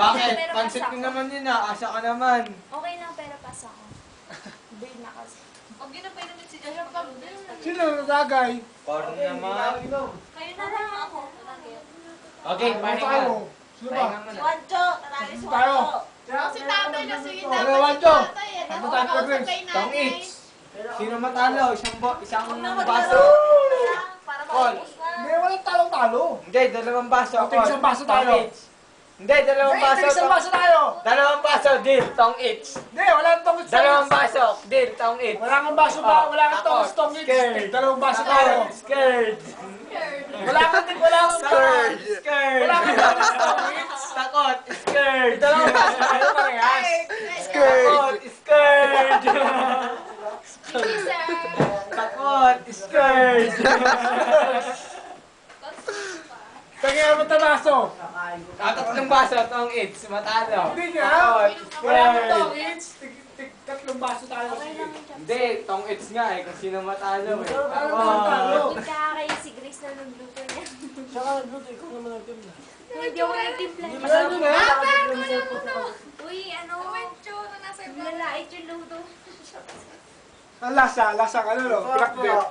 Bakit? Pero Pansit pass ko ako. naman yun ah. Asa ka naman. Okay lang, pero pass ako. Bird na kasi. Pag ginapay naman si Joshua, pag Sino nagagay? Parang naman. Kayo na lang ako. Okay, pahinga. Sino ba? Pahinga muna. Wancho, tanalis Sino tayo? si tatay na sige Ano, dapat si Wancho? tatay eh. Ano Nasa tayo, kausap Chris? kay Tong nanay. each. Sino matalo? Isang na baso. para Call. maubos na. Hindi, walang talong-talo. Hindi, dalawang baso. Tig isang baso tayo. Tong each. Hindi, dalawang Hindi, baso. isang baso tayo. Dalawang baso, deal, tong each. Hindi, walang tong Dalawang baso, deal, tong each. Wala kang baso ba? Wala kang Takot. tong Scared. Dalawang baso tayo. Scared. Wala kang Scared. Scared. Wala kang tong Takot. Scared. Dalawang baso tayo parehas. Takot. Scared. Sige, sir. Takot. Scared. Kaya mo tabaso. Tatlong baso, tong each. Matalo. Hindi nga. Takot. Wala kang Scared. tong tatlong baso tayo. Okay lang yung Hindi, tong each nga eh. Kung sino matalo eh. Ano naman talo? Yung kakain si Grace na nagluto niya. Siya ka nagluto, ikaw naman nagtimpla. Hindi ako nagtimpla. Ano na? Uy, ano? Wancho na nasa iba. Lalait yung luto. Ang lasa ano no? Black bear.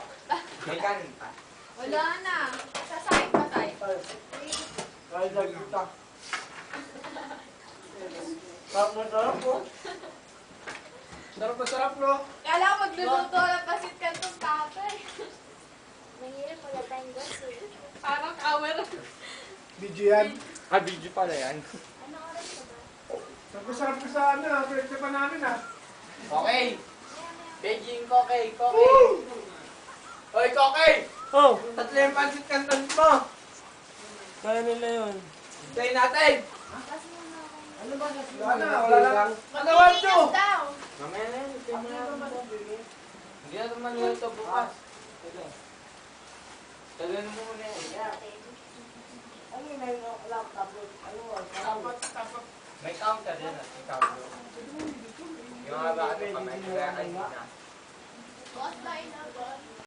May kanin pa. Wala na. Sasakit pa tayo. Ay, nagluto. Sarap na sarap po. Sarap na sarap no? Kala ko magluluto ng pasit ka itong tatay. Mahirap wala tayong gas eh. Parang hour. Video yan. Ah, video pala yan. Ano oras ka ba? Sarap na sa ano, pwede pa namin ah. Okay. Beijing Kokey, Kokey. Hoy, Kokey! Oh, Tatlo yung pansit canton mo. kaya nila yun. Tayo natin. Kasi mo na ako. Ano ba? Wala lang. Ano Wancho? Mag-iingat daw. Mamaya na yun. Ito mo na. Hindi na naman yun ito bukas. Ito. Tagal mo muna yan. Ano yun na yung laptop? Ano mo? May counter yan at ikaw. Yung mga bata pa may kaya kanina. Boss, tayo na, boss.